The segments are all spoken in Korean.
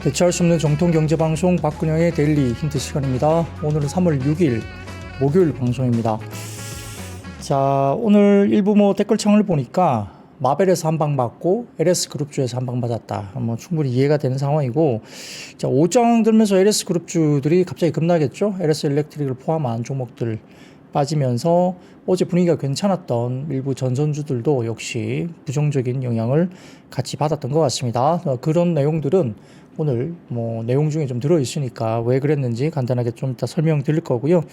대체할 수 없는 정통 경제 방송 박근영의 데일리 힌트 시간입니다. 오늘은 3월 6일 목요일 방송입니다. 자, 오늘 일부 댓글창을 보니까 마벨에서 한 방 맞고 LS 그룹주에서 한 방 맞았다. 충분히 이해가 되는 상황이고, 자, 5장 들면서 LS 그룹주들이 갑자기 급락했죠. LS 일렉트릭을 포함한 종목들 빠지면서 어제 분위기가 괜찮았던 일부 전선주들도 역시 부정적인 영향을 같이 받았던 것 같습니다. 그런 내용들은 오늘 내용 중에 좀 들어있으니까 왜 그랬는지 간단하게 좀 이따 설명드릴 거고요.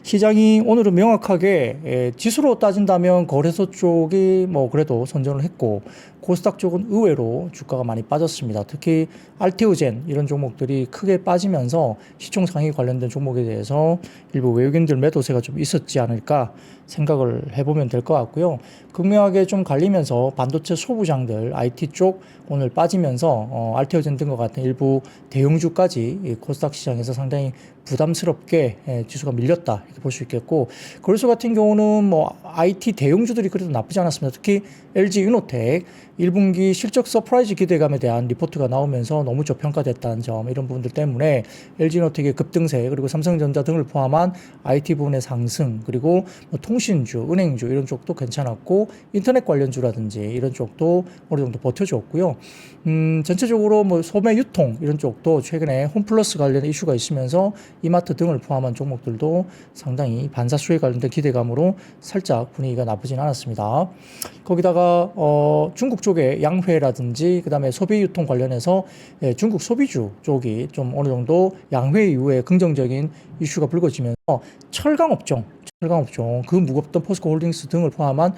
시장이 오늘은 명확하게 지수로 따진다면 거래소 쪽이 그래도 선전을 했고, 코스닥 쪽은 의외로 주가가 많이 빠졌습니다. 특히 알테오젠 이런 종목들이 크게 빠지면서 시총 상위 관련된 종목에 대해서 일부 외국인들 매도세가 좀 있었지 않을까 생각을 해보면 될 것 같고요. 극명하게 좀 갈리면서 반도체 소부장들 IT 쪽 오늘 빠지면서 알테오젠 등과 같은 일부 대형주까지 코스닥 시장에서 상당히 부담스럽게 지수가 밀렸다 이렇게 볼 수 있겠고, 거래소 같은 경우는 IT 대형주들이 그래도 나쁘지 않았습니다. 특히 LG 이노텍 1분기 실적 서프라이즈 기대감에 대한 리포트가 나오면서 너무 저평가됐다는 점, 이런 부분들 때문에 LG 이노텍의 급등세, 그리고 삼성전자 등을 포함한 IT 부분의 상승, 그리고 통신주, 은행주 이런 쪽도 괜찮았고, 인터넷 관련주라든지 이런 쪽도 어느 정도 버텨줬고요. 전체적으로 소매 유통 이런 쪽도 최근에 홈플러스 관련 이슈가 있으면서 이마트 등을 포함한 종목들도 상당히 반사수에 관련된 기대감으로 살짝 분위기가 나쁘진 않았습니다. 거기다가 중국 쪽에 양회라든지 그다음에 소비 유통 관련해서 중국 소비주 쪽이 좀 어느 정도 양회 이후에 긍정적인 이슈가 불거지면서 철강업종, 그 무겁던 포스코 홀딩스 등을 포함한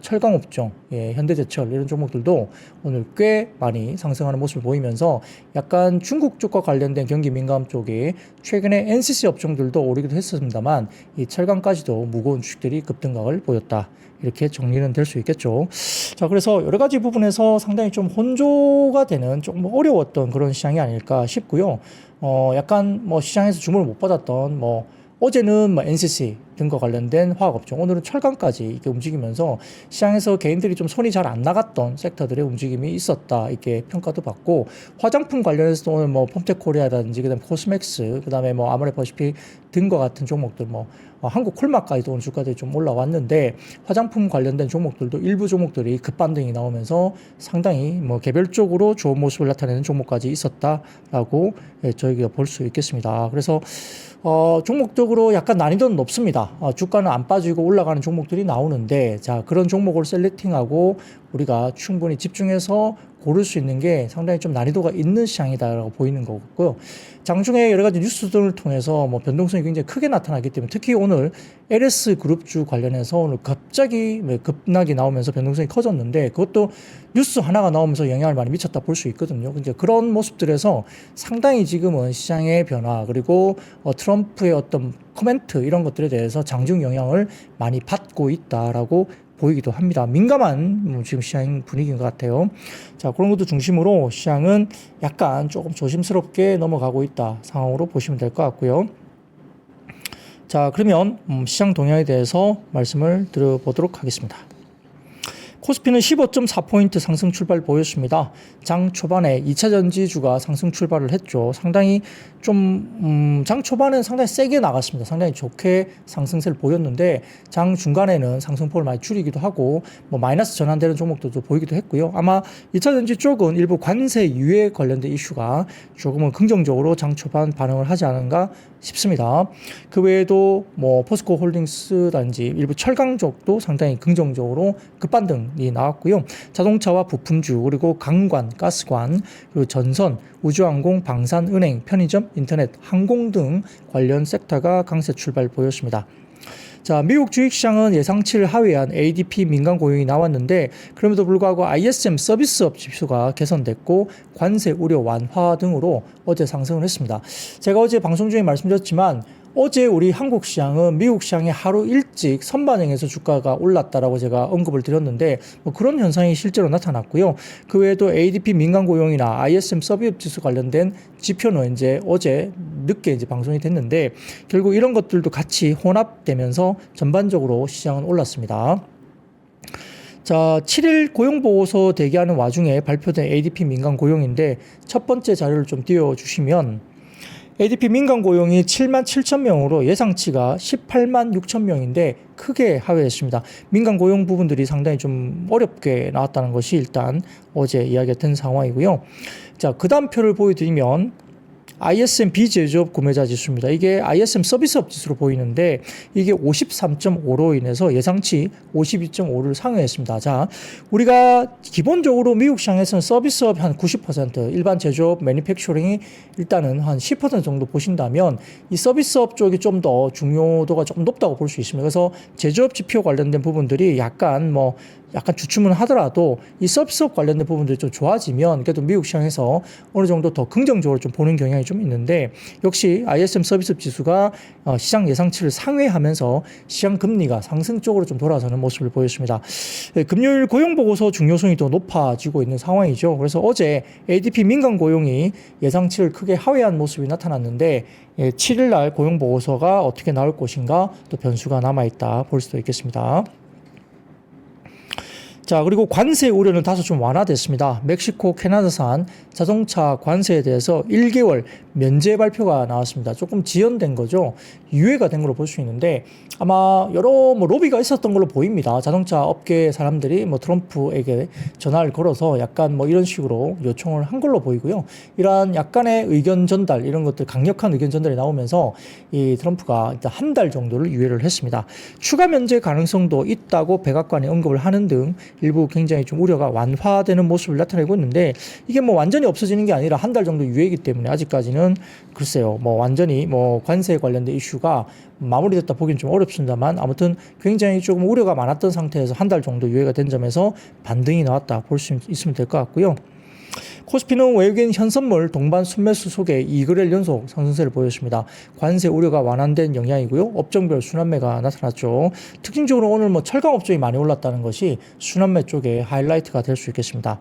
철강업종, 현대제철 이런 종목들도 오늘 꽤 많이 상승하는 모습을 보이면서 약간 중국 쪽과 관련된 경기 민감 쪽이 최근에 NCC 업종들도 오르기도 했습니다만, 이 철강까지도 무거운 주식들이 급등각을 보였다. 이렇게 정리는 될 수 있겠죠. 자, 그래서 여러 가지 부분에서 상당히 좀 혼조가 되는 좀 어려웠던 그런 시장이 아닐까 싶고요. 약간 시장에서 주목을 못 받았던 어제는 NCC 등과 관련된 화학업종, 오늘은 철강까지 이렇게 움직이면서 시장에서 개인들이 좀 손이 잘 안 나갔던 섹터들의 움직임이 있었다 이렇게 평가도 받고, 화장품 관련해서도 오늘 폼텍코리아라든지 그다음에 코스맥스, 그다음에 아모레퍼시픽 등과 같은 종목들, 한국 콜마까지도 오늘 주가들이 좀 올라왔는데, 화장품 관련된 종목들도 일부 종목들이 급반등이 나오면서 상당히 개별적으로 좋은 모습을 나타내는 종목까지 있었다라고 저희가 볼 수 있겠습니다. 그래서 종목적으로 약간 난이도는 높습니다. 주가는 안 빠지고 올라가는 종목들이 나오는데, 자, 그런 종목을 셀렉팅하고 우리가 충분히 집중해서 고를 수 있는 게 상당히 좀 난이도가 있는 시장이다라고 보이는 거고요. 장중에 여러 가지 뉴스 등을 통해서 변동성이 굉장히 크게 나타나기 때문에, 특히 오늘 LS 그룹주 관련해서 오늘 갑자기 급락이 나오면서 변동성이 커졌는데, 그것도 뉴스 하나가 나오면서 영향을 많이 미쳤다 볼 수 있거든요. 이제 그런 모습들에서 상당히 지금은 시장의 변화, 그리고 트럼프의 어떤 코멘트 이런 것들에 대해서 장중 영향을 많이 받고 있다라고 보이기도 합니다. 민감한 지금 시장 분위기인 것 같아요. 자, 그런 것도 중심으로 시장은 약간 조금 조심스럽게 넘어가고 있다 상황으로 보시면 될 것 같고요. 자, 그러면 시장 동향에 대해서 말씀을 드려보도록 하겠습니다. 코스피는 15.4포인트 상승 출발 보였습니다. 장 초반에 2차 전지주가 상승 출발을 했죠. 상당히 장 초반에는 상당히 세게 나갔습니다. 상당히 좋게 상승세를 보였는데, 장 중간에는 상승폭을 많이 줄이기도 하고 마이너스 전환되는 종목들도 보이기도 했고요. 아마 2차 전지 쪽은 일부 관세 유예 관련된 이슈가 조금은 긍정적으로 장 초반 반응을 하지 않은가 싶습니다. 그 외에도 포스코 홀딩스단지 일부 철강 쪽도 상당히 긍정적으로 급반등이 나왔고요. 자동차와 부품주, 그리고 강관, 가스관, 그리고 전선, 우주항공, 방산, 은행, 편의점, 인터넷, 항공 등 관련 섹터가 강세 출발 보였습니다. 자, 미국 주식시장은 예상치를 하회한 ADP 민간 고용이 나왔는데, 그럼에도 불구하고 ISM 서비스업 지수가 개선됐고 관세 우려 완화 등으로 어제 상승을 했습니다. 제가 어제 방송 중에 말씀드렸지만, 어제 우리 한국 시장은 미국 시장에 하루 일찍 선반영해서 주가가 올랐다라고 제가 언급을 드렸는데, 그런 현상이 실제로 나타났고요. 그 외에도 ADP 민간 고용이나 ISM 서비스 지수 관련된 지표는 이제 어제 늦게 방송이 됐는데, 결국 이런 것들도 같이 혼합되면서 전반적으로 시장은 올랐습니다. 자, 7일 고용보고서 대기하는 와중에 발표된 ADP 민간 고용인데 첫 번째 자료를 좀 띄워주시면 ADP 민간 고용이 7만 7천 명으로 예상치가 18만 6천 명인데 크게 하회했습니다. 민간 고용 부분들이 상당히 좀 어렵게 나왔다는 것이 일단 어제 이야기가 된 상황이고요. 자, 그 다음 표를 보여드리면 ISM 비제조업 구매자 지수입니다. 이게 ISM 서비스업 지수로 보이는데 이게 53.5로 인해서 예상치 52.5를 상회했습니다. 자, 우리가 기본적으로 미국 시장에서는 서비스업 한 90%, 일반 제조업, 매니팩처링이 일단은 한 10% 정도 보신다면 이 서비스업 쪽이 좀 더 중요도가 좀 높다고 볼 수 있습니다. 그래서 제조업 지표 관련된 부분들이 약간 주춤은 하더라도 이 서비스업 관련된 부분들이 좀 좋아지면 그래도 미국 시장에서 어느 정도 더 긍정적으로 좀 보는 경향이 좀 있는데 역시 ISM 서비스업 지수가 시장 예상치를 상회하면서 시장 금리가 상승 쪽으로 좀 돌아서는 모습을 보였습니다. 금요일 고용보고서 중요성이 더 높아지고 있는 상황이죠. 그래서 어제 ADP 민간 고용이 예상치를 크게 하회한 모습이 나타났는데 7일 날 고용보고서가 어떻게 나올 것인가 또 변수가 남아있다 볼 수도 있겠습니다. 자, 그리고 관세 우려는 다소 좀 완화됐습니다. 멕시코, 캐나다산 자동차 관세에 대해서 1개월 면제 발표가 나왔습니다. 조금 지연된 거죠. 유예가 된 걸로 볼 수 있는데 아마 여러 로비가 있었던 걸로 보입니다. 자동차 업계 사람들이 트럼프에게 전화를 걸어서 약간 이런 식으로 요청을 한 걸로 보이고요. 이러한 약간의 의견 전달 이런 것들 강력한 의견 전달이 나오면서 이 트럼프가 일단 한 달 정도를 유예를 했습니다. 추가 면제 가능성도 있다고 백악관이 언급을 하는 등 일부 굉장히 좀 우려가 완화되는 모습을 나타내고 있는데 이게 완전히 없어지는 게 아니라 한 달 정도 유예이기 때문에 아직까지는 글쎄요, 완전히 관세에 관련된 이슈가 마무리됐다 보기는 좀 어렵습니다만 아무튼 굉장히 조금 우려가 많았던 상태에서 한 달 정도 유예가 된 점에서 반등이 나왔다 볼 수 있으면 될 것 같고요. 코스피는 외국인 현선물 동반 순매수 속에 2거래일 연속 상승세를 보였습니다. 관세 우려가 완화된 영향이고요. 업종별 순환매가 나타났죠. 특징적으로 오늘 철강 업종이 많이 올랐다는 것이 순환매 쪽에 하이라이트가 될 수 있겠습니다.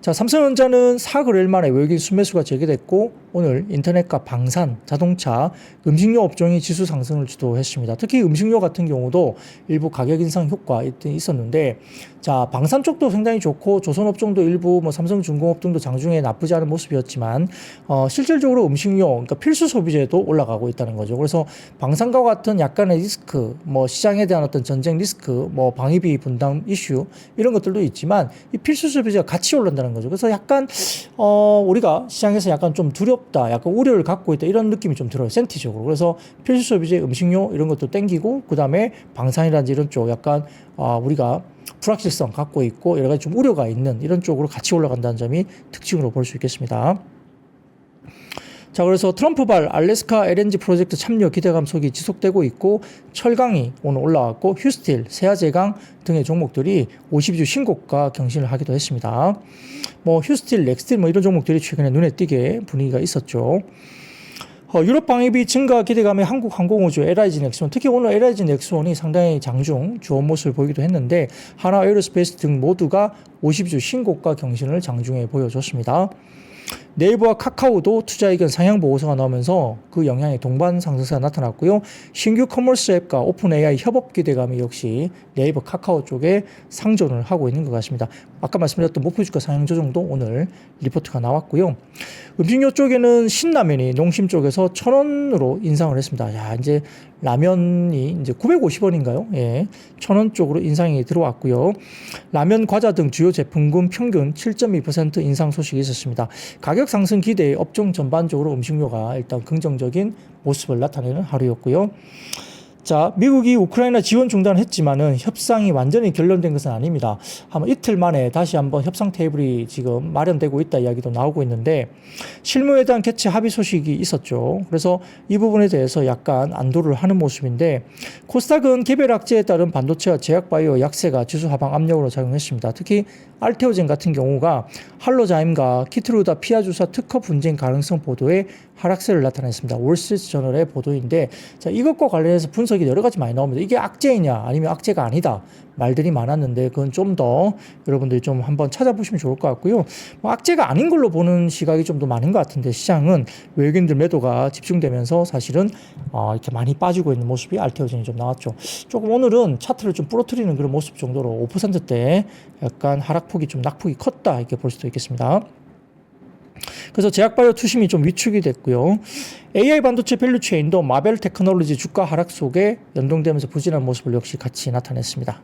자, 삼성전자는 4거래일 만에 외국인 순매수가 재개됐고 오늘 인터넷과 방산, 자동차, 음식료 업종이 지수 상승을 주도했습니다. 특히 음식료 같은 경우도 일부 가격 인상 효과 있었는데 자, 방산 쪽도 상당히 좋고 조선업종도 일부 삼성중공업 등도 장중에 나쁘지 않은 모습이었지만 실질적으로 음식료, 그러니까 필수 소비재도 올라가고 있다는 거죠. 그래서 방산과 같은 약간의 리스크, 시장에 대한 어떤 전쟁 리스크, 방위비 분담 이슈 이런 것들도 있지만 이 필수 소비재가 같이 올른다는 거죠. 그래서 약간 우리가 시장에서 약간 좀 두렵다, 약간 우려를 갖고 있다 이런 느낌이 좀 들어요. 센티적으로. 그래서 필수 소비재, 음식료 이런 것도 땡기고 그 다음에 방산이라든지 이런 쪽 약간 우리가 불확실성 갖고 있고 여러 가지 좀 우려가 있는 이런 쪽으로 같이 올라간다는 점이 특징으로 볼 수 있겠습니다. 자, 그래서 트럼프발 알래스카 LNG 프로젝트 참여 기대감 속이 지속되고 있고 철강이 오늘 올라왔고 휴스틸, 세아제강 등의 종목들이 52주 신고가 경신을 하기도 했습니다. 휴스틸, 넥스틸 이런 종목들이 최근에 눈에 띄게 분위기가 있었죠. 유럽 방위비 증가 기대감에 한국 항공우주 LIG 넥스원, 특히 오늘 LIG 넥스원이 상당히 장중 좋은 모습을 보이기도 했는데 하나 에어로스페이스 등 모두가 50주 신고가 경신을 장중에 보여줬습니다. 네이버와 카카오도 투자 의견 상향 보고서가 나오면서 그 영향의 동반 상승세가 나타났고요. 신규 커머스 앱과 오픈 AI 협업 기대감이 역시 네이버, 카카오 쪽에 상존을 하고 있는 것 같습니다. 아까 말씀드렸던 목표주가 상향 조정도 오늘 리포트가 나왔고요. 음식료 쪽에는 신라면이 농심 쪽에서 1,000원으로 인상을 했습니다. 야, 이제 라면이 이제 950원인가요? 예. 1,000원 쪽으로 인상이 들어왔고요. 라면, 과자 등 주요 제품군 평균 7.2% 인상 소식이 있었습니다. 가격 상승 기대에 업종 전반적으로 음식료가 일단 긍정적인 모습을 나타내는 하루였고요. 자, 미국이 우크라이나 지원 중단을 했지만은 협상이 완전히 결론된 것은 아닙니다. 아마 이틀 만에 다시 한번 협상 테이블이 지금 마련되고 있다 이야기도 나오고 있는데 실무에 대한 개최 합의 소식이 있었죠. 그래서 이 부분에 대해서 약간 안도를 하는 모습인데 코스닥은 개별 악재에 따른 반도체와 제약바이오 약세가 지수 하방 압력으로 작용했습니다. 특히 알테오젠 같은 경우가 할로자임과 키트루다 피아주사 특허 분쟁 가능성 보도에 하락세를 나타냈습니다. 월스트리트 저널의 보도인데 자, 이것과 관련해서 분석 분석이 여러 가지 많이 나옵니다. 이게 악재이냐 아니면 악재가 아니다 말들이 많았는데 그건 좀 더 여러분들이 좀 한번 찾아보시면 좋을 것 같고요. 뭐 악재가 아닌 걸로 보는 시각이 좀 더 많은 것 같은데 시장은 외국인들 매도가 집중되면서 사실은 이렇게 많이 빠지고 있는 모습이 알테오젠이 좀 나왔죠. 조금 오늘은 차트를 좀 부러뜨리는 그런 모습 정도로 5%대 약간 하락폭이 좀 낙폭이 컸다 이렇게 볼 수도 있겠습니다. 그래서 제약바이오 투심이 좀 위축이 됐고요. AI 반도체 밸류체인도 마벨 테크놀로지 주가 하락 속에 연동되면서 부진한 모습을 역시 같이 나타냈습니다.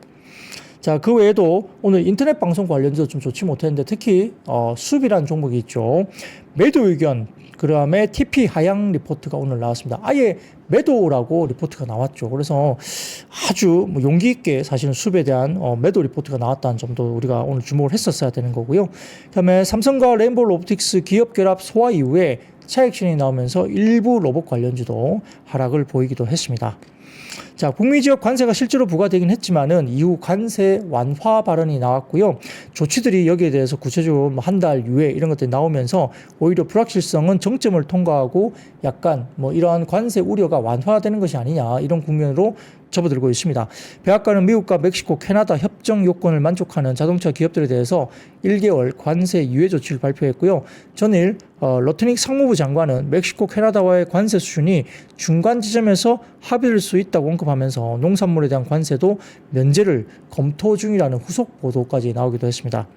자, 그 외에도 오늘 인터넷 방송 관련해서 좀 좋지 못했는데 특히 수비라는 종목이 있죠. 매도 의견, 그 다음에 TP 하향 리포트가 오늘 나왔습니다. 아예 매도라고 리포트가 나왔죠. 그래서 아주 뭐 용기 있게 사실은 수비에 대한 매도 리포트가 나왔다는 점도 우리가 오늘 주목을 했었어야 되는 거고요. 그 다음에 삼성과 레인보우 로보틱스 기업 결합 소화 이후에 차익실현이 나오면서 일부 로봇 관련주도 하락을 보이기도 했습니다. 자, 북미 지역 관세가 실제로 부과되긴 했지만은 이후 관세 완화 발언이 나왔고요. 조치들이 여기에 대해서 구체적으로 한 달 유예 이런 것들이 나오면서 오히려 불확실성은 정점을 통과하고 약간 뭐 이러한 관세 우려가 완화되는 것이 아니냐 이런 국면으로 접어들고 있습니다. 백악관은 미국과 멕시코, 캐나다 협정 요건을 만족하는 자동차 기업들에 대해서 1개월 관세 유예 조치를 발표했고요. 전일 러트닉 상무부 장관은 멕시코, 캐나다와의 관세 수준이 중간 지점에서 합의될 수 있다고 언급하면서 농산물에 대한 관세도 면제를 검토 중이라는 후속 보도까지 나오기도 했습니다.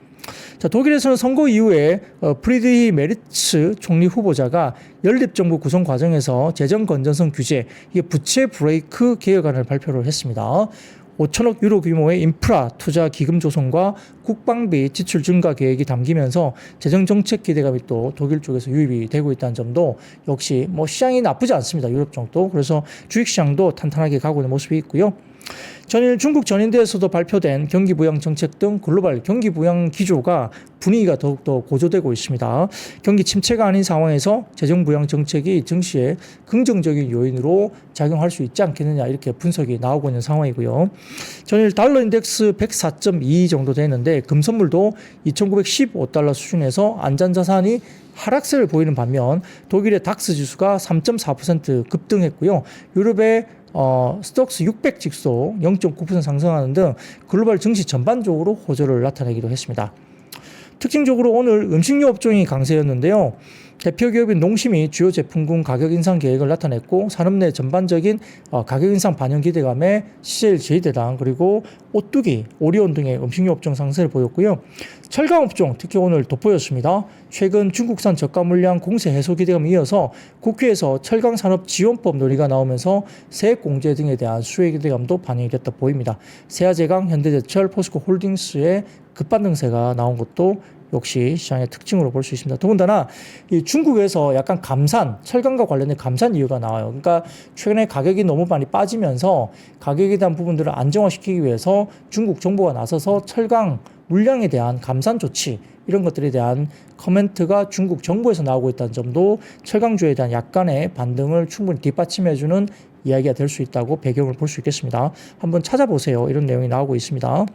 자, 독일에서는 선거 이후에 프리드리히 메르츠 총리 후보자가 연립정부 구성 과정에서 재정 건전성 규제, 이게 부채 브레이크 개혁안을 발표를 했습니다. 5천억 유로 규모의 인프라 투자 기금 조성과 국방비 지출 증가 계획이 담기면서 재정 정책 기대감이 또 독일 쪽에서 유입이 되고 있다는 점도 역시 뭐 시장이 나쁘지 않습니다. 유럽 정도. 그래서 주식시장도 탄탄하게 가고 있는 모습이 있고요. 전일 중국 전인대에서도 발표된 경기부양 정책 등 글로벌 경기부양 기조가 분위기가 더욱더 고조되고 있습니다. 경기 침체가 아닌 상황에서 재정부양 정책이 증시에 긍정적인 요인으로 작용할 수 있지 않겠느냐 이렇게 분석이 나오고 있는 상황이고요. 전일 달러 인덱스 104.2 정도 되는데 금선물도 2,915달러 수준에서 안전자산이 하락세를 보이는 반면 독일의 닥스 지수가 3.4% 급등했고요. 유럽의 스톡스 600 직속 0.9% 상승하는 등 글로벌 증시 전반적으로 호조를 나타내기도 했습니다. 특징적으로 오늘 음식료 업종이 강세였는데요. 대표 기업인 농심이 주요 제품군 가격 인상 계획을 나타냈고 산업 내 전반적인 가격 인상 반영 기대감에 CJ일 제이대당 그리고 오뚜기, 오리온 등의 음식료 업종 상승을 보였고요. 철강 업종 특히 오늘 돋보였습니다. 최근 중국산 저가 물량 공세 해소 기대감에 이어서 국회에서 철강 산업 지원법 논의가 나오면서 세액 공제 등에 대한 수혜 기대감도 반영이 됐다 보입니다. 세아제강, 현대제철, 포스코 홀딩스의 급반등세가 나온 것도 역시 시장의 특징으로 볼 수 있습니다. 더군다나 이 중국에서 약간 감산, 철강과 관련된 감산 이유가 나와요. 그러니까 최근에 가격이 너무 많이 빠지면서 가격에 대한 부분들을 안정화시키기 위해서 중국 정부가 나서서 철강 물량에 대한 감산 조치 이런 것들에 대한 커멘트가 중국 정부에서 나오고 있다는 점도 철강주에 대한 약간의 반등을 충분히 뒷받침해주는 이야기가 될 수 있다고 배경을 볼 수 있겠습니다. 한번 찾아보세요. 이런 내용이 나오고 있습니다.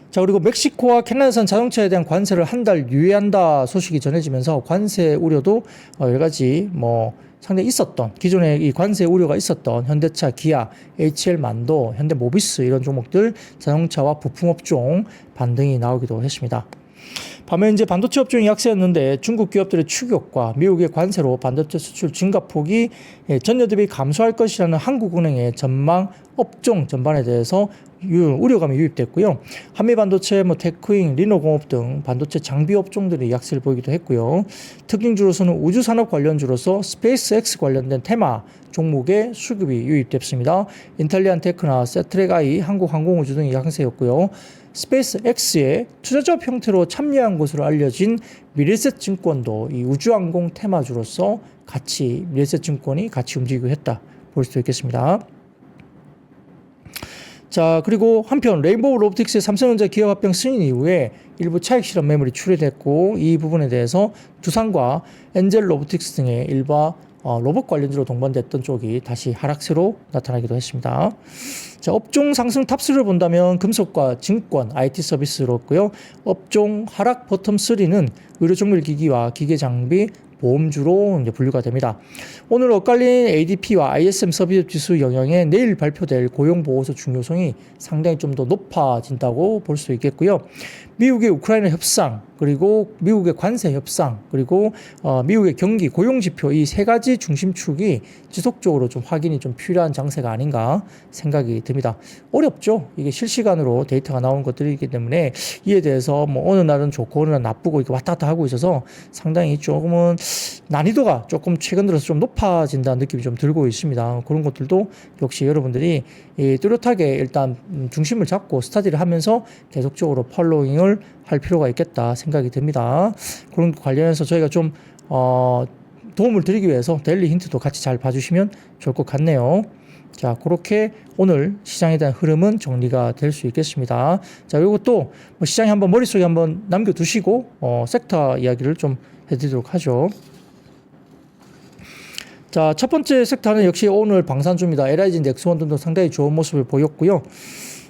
자, 그리고 멕시코와 캐나다산 자동차에 대한 관세를 한 달 유예한다 소식이 전해지면서 관세 우려도 여러 가지 상당히 있었던 기존에 이 관세 우려가 있었던 현대차, 기아, HL만도, 현대모비스 이런 종목들 자동차와 부품 업종 반등이 나오기도 했습니다. 반면 이제 반도체 업종이 약세였는데 중국 기업들의 추격과 미국의 관세로 반도체 수출 증가폭이 전년 대비 감소할 것이라는 한국은행의 전망 업종 전반에 대해서 우려감이 유입됐고요. 한미반도체, 테크잉, 리노공업 등 반도체 장비 업종들이 약세를 보이기도 했고요. 특징주로서는 우주산업 관련주로서 스페이스X 관련된 테마 종목의 수급이 유입됐습니다. 인텔리안 테크나 세트랙I, 한국항공우주 등이 약세였고요. 스페이스X의 투자자업 형태로 참여한 것으로 알려진 미래셋 증권도 이 우주항공 테마주로서 같이 미래셋 증권이 같이 움직이고 했다 볼 수도 있겠습니다. 자, 그리고 한편 레인보우 로보틱스의 삼성전자 기업 합병 승인 이후에 일부 차익 실현 매물이 출회됐고 이 부분에 대해서 두산과 엔젤 로보틱스 등의 일부 로봇 관련주로 동반됐던 쪽이 다시 하락세로 나타나기도 했습니다. 자, 업종 상승 탑3를 본다면 금속과 증권, IT 서비스로였고요. 업종 하락 버텀 3는 의료정밀기기와 기계장비, 보험주로 이제 분류가 됩니다. 오늘 엇갈린 ADP와 ISM 서비스 지수 영향에 내일 발표될 고용보호소 중요성이 상당히 좀 더 높아진다고 볼 수 있겠고요. 미국의 우크라이나 협상, 그리고 미국의 관세 협상, 그리고 미국의 경기, 고용지표 이 세 가지 중심축이 지속적으로 좀 확인이 좀 필요한 장세가 아닌가 생각이 듭니다. 어렵죠. 이게 실시간으로 데이터가 나오는 것들이기 때문에 이에 대해서 뭐 어느 날은 좋고 어느 날은 나쁘고 이렇게 왔다 갔다 하고 있어서 상당히 조금은 난이도가 조금 최근 들어서 좀 높아진다는 느낌이 좀 들고 있습니다. 그런 것들도 역시 여러분들이 뚜렷하게 일단 중심을 잡고 스터디를 하면서 계속적으로 팔로잉을 할 필요가 있겠다 생각이 듭니다. 그런 관련해서 저희가 좀 도움을 드리기 위해서 데일리 힌트도 같이 잘 봐주시면 좋을 것 같네요. 자, 그렇게 오늘 시장에 대한 흐름은 정리가 될 수 있겠습니다. 자, 이것도 뭐 시장에 한번 머릿속에 한번 남겨두시고 섹터 이야기를 좀 해드리도록 하죠. 자, 첫 번째 섹터는 역시 오늘 방산주입니다. LIG, 넥스원 등도 상당히 좋은 모습을 보였고요.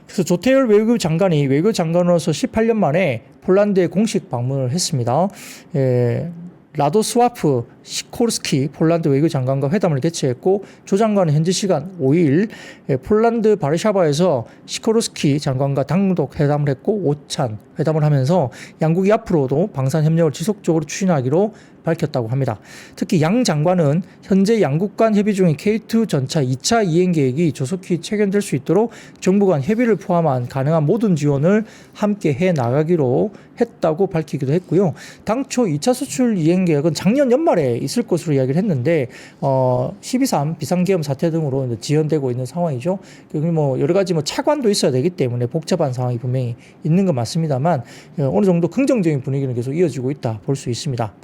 그래서 조태열 외교부 장관이 외교 장관으로서 18년 만에 폴란드에 공식 방문을 했습니다. 라도스와프 시코르스키 폴란드 외교장관과 회담을 개최했고, 조 장관은 현지 시간 5일 폴란드 바르샤바에서 시코르스키 장관과 단독 회담을 했고, 오찬 회담을 하면서 양국이 앞으로도 방산 협력을 지속적으로 추진하기로 밝혔다고 합니다. 특히 양 장관은 현재 양국 간 협의 중인 K2 전차 2차 이행 계획이 조속히 체결될 수 있도록 정부 간 협의를 포함한 가능한 모든 지원을 함께 해 나가기로 했다고 밝히기도 했고요. 당초 2차 수출 이행 계획은 작년 연말에 있을 것으로 이야기를 했는데 12.3 비상계엄 사태 등으로 지연되고 있는 상황이죠. 그리고 뭐 여러 가지 뭐 차관도 있어야 되기 때문에 복잡한 상황이 분명히 있는 건 맞습니다만 어느 정도 긍정적인 분위기는 계속 이어지고 있다 볼 수 있습니다.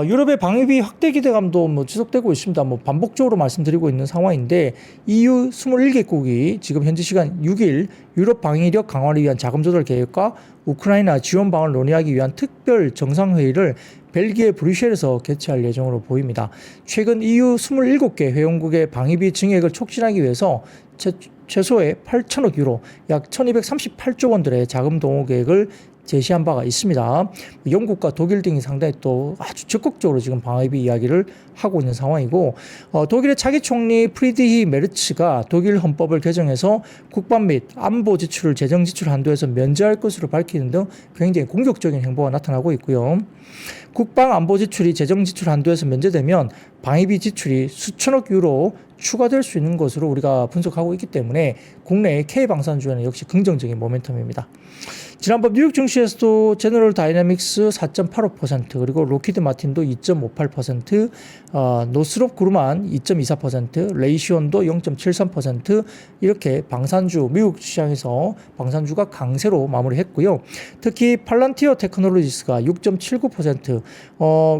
유럽의 방위비 확대 기대감도 뭐 지속되고 있습니다. 뭐 반복적으로 말씀드리고 있는 상황인데 EU 21개국이 지금 현지 시간 6일 유럽 방위력 강화를 위한 자금 조달 계획과 우크라이나 지원 방안을 논의하기 위한 특별 정상회의를 벨기에 브뤼셀에서 개최할 예정으로 보입니다. 최근 EU 27개 회원국의 방위비 증액을 촉진하기 위해서 최소의 8천억 유로, 약 1238조 원들의 자금 동원 계획을 제시한 바가 있습니다. 영국과 독일 등이 상당히 또 아주 적극적으로 지금 방위비 이야기를 하고 있는 상황이고, 독일의 차기 총리 프리드히 메르츠가 독일 헌법을 개정해서 국방 및 안보 지출을 재정 지출 한도에서 면제할 것으로 밝히는 등 굉장히 공격적인 행보가 나타나고 있고요. 국방 안보 지출이 재정 지출 한도에서 면제되면 방위비 지출이 수천억 유로 추가될 수 있는 것으로 우리가 분석하고 있기 때문에 국내의 K방산주에는 역시 긍정적인 모멘텀입니다. 지난번 뉴욕 증시에서도 제너럴 다이내믹스 4.85%, 그리고 로키드 마틴도 2.58%, 노스롭 그루만 2.24%, 레이시온도 0.73% 이렇게 방산주, 미국 시장에서 방산주가 강세로 마무리했고요. 특히 팔란티어 테크놀로지스가 6.79%,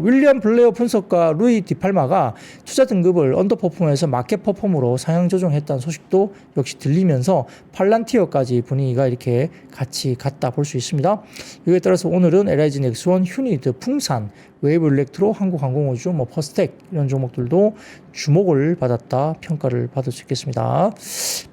윌리엄 블레어 분석가 루이 디팔마가 투자 등급을 언더퍼폼에서 마켓 퍼폼으로 상향 조정했다는 소식도 역시 들리면서 팔란티어까지 분위기가 이렇게 같이 갔다 볼 수 있습니다. 이에 따라서 오늘은 LIG 넥스원, 휴니드, 풍산, 웨이브 일렉트로, 한국항공우주, 뭐 퍼스텍 이런 종목들도 주목을 받았다, 평가를 받을 수 있겠습니다.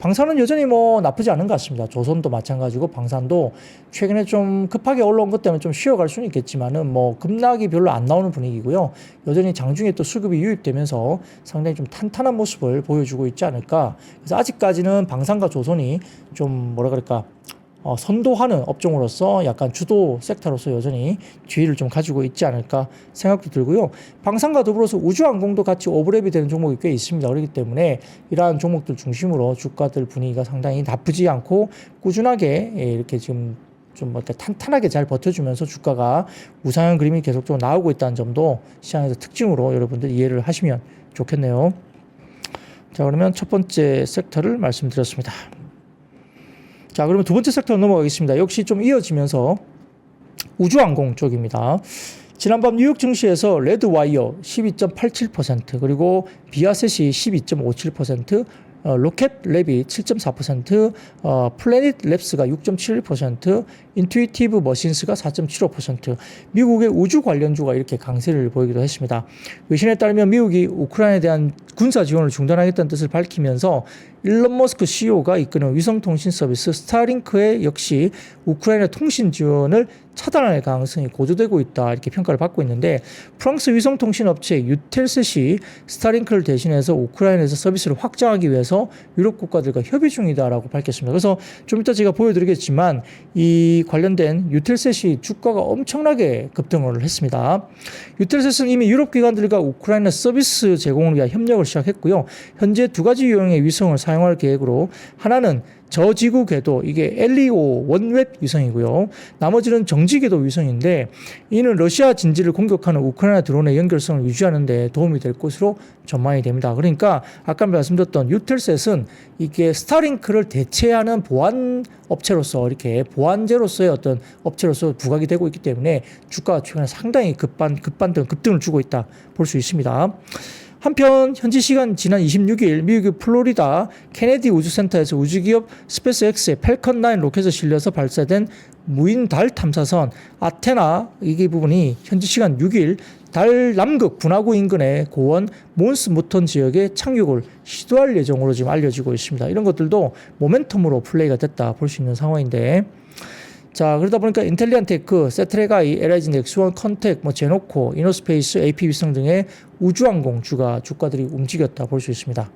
방산은 여전히 뭐 나쁘지 않은 것 같습니다. 조선도 마찬가지고 방산도 최근에 좀 급하게 올라온 것 때문에 좀 쉬어갈 수는 있겠지만은 뭐 급락이 별로 안 나오는 분위기고요. 여전히 장중에 또 수급이 유입되면서 상당히 좀 탄탄한 모습을 보여주고 있지 않을까. 그래서 아직까지는 방산과 조선이 좀 뭐라 그럴까, 선도하는 업종으로서 약간 주도 섹터로서 여전히 지위를 좀 가지고 있지 않을까 생각도 들고요. 방산과 더불어서 우주항공도 같이 오버랩이 되는 종목이 꽤 있습니다. 그렇기 때문에 이러한 종목들 중심으로 주가들 분위기가 상당히 나쁘지 않고 꾸준하게 이렇게 지금 좀 이렇게 탄탄하게 잘 버텨주면서 주가가 우상향 그림이 계속적으로 나오고 있다는 점도 시장에서 특징으로 여러분들 이해를 하시면 좋겠네요. 자, 그러면 첫 번째 섹터를 말씀드렸습니다. 자, 그러면 두 번째 섹터로 넘어가겠습니다. 역시 좀 이어지면서 우주항공 쪽입니다. 지난밤 뉴욕 증시에서 레드와이어 12.87%, 그리고 비아셋이 12.57%, 로켓 랩이 7.4%, 플래닛 랩스가 6.71%, 인투이티브 머신스가 4.75%, 미국의 우주 관련주가 이렇게 강세를 보이기도 했습니다. 외신에 따르면 미국이 우크라이나에 대한 군사 지원을 중단하겠다는 뜻을 밝히면서 일론 머스크 CEO가 이끄는 위성통신 서비스 스타링크의 역시 우크라이나 통신 지원을 차단할 가능성이 고조되고 있다 이렇게 평가를 받고 있는데, 프랑스 위성통신 업체 유텔셋이 스타링크를 대신해서 우크라이나에서 서비스를 확장하기 위해서 유럽 국가들과 협의 중이다라고 밝혔습니다. 그래서 좀 이따 제가 보여드리겠지만 이 관련된 유텔셋이 주가가 엄청나게 급등을 했습니다. 유텔셋은 이미 유럽 기관들과 우크라이나 서비스 제공을 위한 협력을 시작했고요. 현재 두 가지 유형의 위성을 사용할 계획으로, 하나는 저지구 궤도, 이게 LEO 원웹 위성이고요. 나머지는 정지 궤도 위성인데, 이는 러시아 진지를 공격하는 우크라이나 드론의 연결성을 유지하는 데 도움이 될 것으로 전망이 됩니다. 그러니까 아까 말씀드렸던 유텔셋은 이게 스타링크를 대체하는 보안 업체로서, 이렇게 보안제로서의 어떤 업체로서 부각이 되고 있기 때문에 주가가 최근에 상당히 급등을 주고 있다 볼 수 있습니다. 한편 현지 시간 지난 26일 미국의 플로리다 케네디 우주센터에서 우주기업 스페이스X의 펠컨 9 로켓에 실려서 발사된 무인 달 탐사선 아테나, 이게 부분이 현지 시간 6일 달 남극 분화구 인근의 고원 몬스 무턴 지역에 착륙을 시도할 예정으로 지금 알려지고 있습니다. 이런 것들도 모멘텀으로 플레이가 됐다 볼 수 있는 상황인데, 자, 그러다 보니까 인텔리안테크, 세트레가이, LIG 넥스원, 컨텍, 제노코, 이노스페이스, AP 위성 등의 우주항공 주가들이 움직였다 볼 수 있습니다.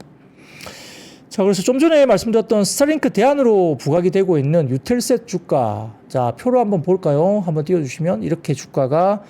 자, 그래서 좀 전에 말씀드렸던 스타링크 대안으로 부각이 되고 있는 유텔셋 주가, 자, 표로 한번 볼까요? 한번 띄워주시면 이렇게 주가가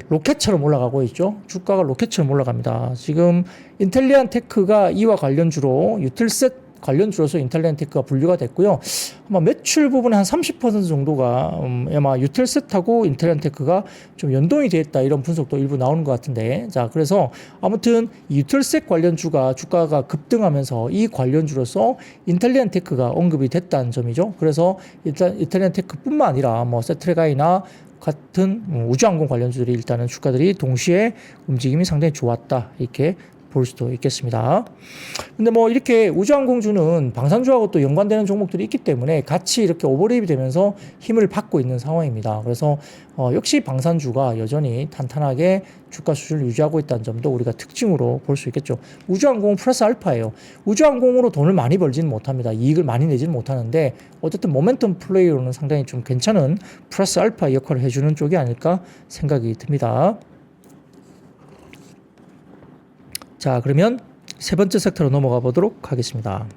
로켓처럼 올라가고 있죠. 주가가 로켓처럼 올라갑니다. 지금 인텔리안테크가 이와 관련주로 유텔셋 관련주로서 인텔리안테크가 분류가 됐고요. 아마 매출 부분의 한 30% 정도가 아마 유텔셋하고 인텔리안테크가 좀 연동이 되어 있다, 이런 분석도 일부 나오는 것 같은데, 자, 그래서 아무튼 유텔셋 관련주가 주가가 급등하면서 이 관련주로서 인텔리안테크가 언급이 됐다는 점이죠. 그래서 일단 인텔리안테크뿐만 아니라 세트레가이나 같은 우주항공 관련주들이 일단은 주가들이 동시에 움직임이 상당히 좋았다, 이렇게 볼 수도 있겠습니다. 근데 이렇게 우주항공주는 방산주하고 또 연관되는 종목들이 있기 때문에 같이 이렇게 오버랩이 되면서 힘을 받고 있는 상황입니다. 그래서 역시 방산주가 여전히 탄탄하게 주가 수준을 유지하고 있다는 점도 우리가 특징으로 볼 수 있겠죠. 우주항공은 플러스 알파예요. 우주항공으로 돈을 많이 벌지는 못합니다. 이익을 많이 내지는 못하는데, 어쨌든 모멘텀 플레이로는 상당히 좀 괜찮은 플러스 알파 역할을 해주는 쪽이 아닐까 생각이 듭니다. 자, 그러면 세 번째 섹터로 넘어가 보도록 하겠습니다.